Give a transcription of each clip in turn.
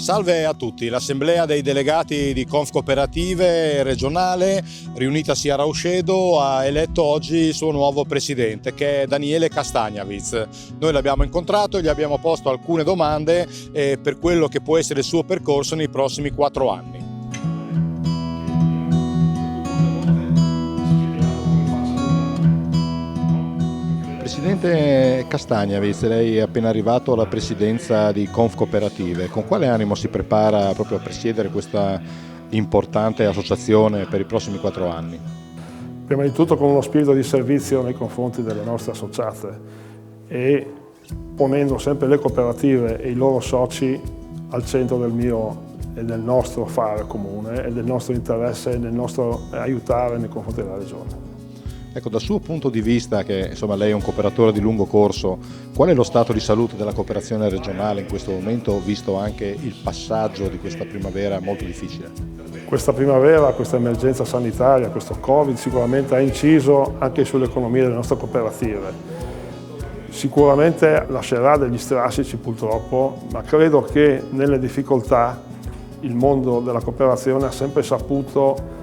Salve a tutti, l'assemblea dei delegati di Confcooperative regionale riunitasi a Rauscedo ha eletto oggi il suo nuovo presidente, che è Daniele Castagnaviz. Noi l'abbiamo incontrato e gli abbiamo posto alcune domande per quello che può essere il suo percorso nei prossimi 4 anni. Presidente Castagnaviz, lei è appena arrivato alla presidenza di Confcooperative. Con quale animo si prepara proprio a presiedere questa importante associazione per i prossimi 4 anni? Prima di tutto con uno spirito di servizio nei confronti delle nostre associate e ponendo sempre le cooperative e i loro soci al centro del mio e del nostro fare comune e del nostro interesse e del nostro aiutare nei confronti della Regione. Ecco, dal suo punto di vista, che insomma lei è un cooperatore di lungo corso, qual è lo stato di salute della cooperazione regionale in questo momento, visto anche il passaggio di questa primavera molto difficile? Questa primavera, questa emergenza sanitaria, questo Covid sicuramente ha inciso anche sull'economia delle nostre cooperative. Sicuramente lascerà degli strascichi purtroppo, ma credo che nelle difficoltà il mondo della cooperazione ha sempre saputo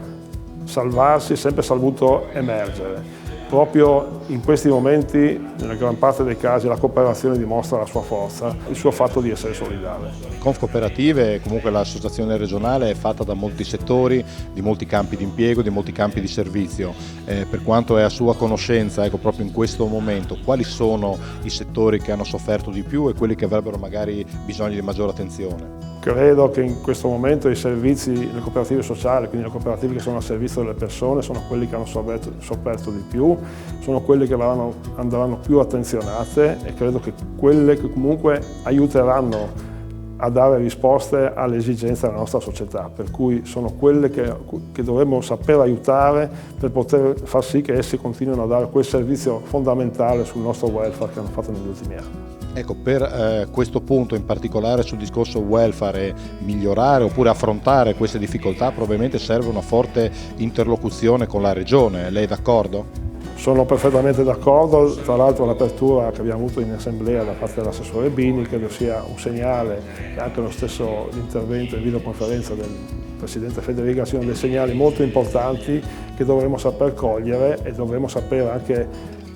salvarsi, sempre saputo emergere. Proprio in questi momenti, nella gran parte dei casi, la cooperazione dimostra la sua forza, il suo fatto di essere solidale. Confcooperative, comunque l'associazione regionale, è fatta da molti settori, di molti campi di impiego, di molti campi di servizio. Per quanto è a sua conoscenza, ecco, proprio in questo momento, quali sono i settori che hanno sofferto di più e quelli che avrebbero magari bisogno di maggiore attenzione? Credo che in questo momento i servizi, le cooperative sociali, quindi le cooperative che sono al servizio delle persone, sono quelli che hanno sofferto di più, sono quelli che andranno più attenzionate e credo che quelle che comunque aiuteranno a dare risposte alle esigenze della nostra società, per cui sono quelle che dovremmo saper aiutare per poter far sì che essi continuino a dare quel servizio fondamentale sul nostro welfare che hanno fatto negli ultimi anni. Ecco, per questo punto in particolare sul discorso welfare e migliorare oppure affrontare queste difficoltà probabilmente serve una forte interlocuzione con la Regione, lei è d'accordo? Sono perfettamente d'accordo, tra l'altro l'apertura che abbiamo avuto in assemblea da parte dell'assessore Bini credo sia un segnale e anche lo stesso intervento in videoconferenza del Presidente Federica siano dei segnali molto importanti che dovremo saper cogliere e dovremo saper anche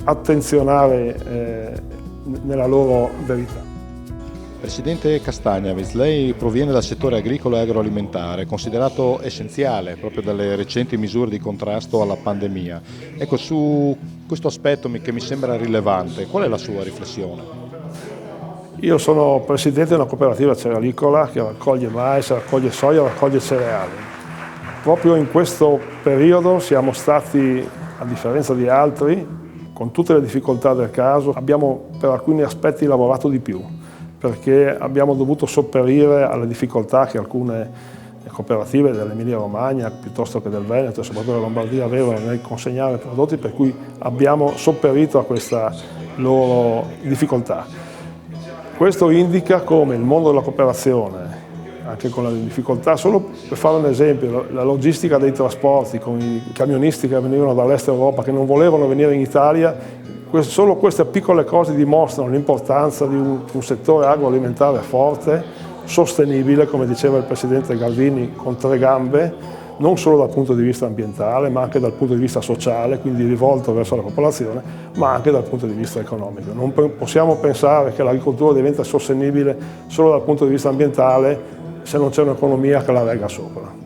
attenzionare nella loro verità. Presidente Castagnaviz, lei proviene dal settore agricolo e agroalimentare, considerato essenziale proprio dalle recenti misure di contrasto alla pandemia. Ecco, su questo aspetto che mi sembra rilevante, qual è la sua riflessione? Io sono presidente di una cooperativa cerealicola che raccoglie mais, raccoglie soia, raccoglie cereali. Proprio in questo periodo siamo stati, a differenza di altri, con tutte le difficoltà del caso, abbiamo per alcuni aspetti lavorato di più, perché abbiamo dovuto sopperire alle difficoltà che alcune cooperative dell'Emilia Romagna, piuttosto che del Veneto e soprattutto della Lombardia, avevano nel consegnare prodotti, per cui abbiamo sopperito a questa loro difficoltà. Questo indica come il mondo della cooperazione, anche con le difficoltà, solo per fare un esempio, la logistica dei trasporti con i camionisti che venivano dall'est Europa, che non volevano venire in Italia, solo queste piccole cose dimostrano l'importanza di un settore agroalimentare forte, sostenibile, come diceva il Presidente Galvini, con 3 gambe, non solo dal punto di vista ambientale, ma anche dal punto di vista sociale, quindi rivolto verso la popolazione, ma anche dal punto di vista economico. Non possiamo pensare che l'agricoltura diventa sostenibile solo dal punto di vista ambientale se non c'è un'economia che la regga sopra.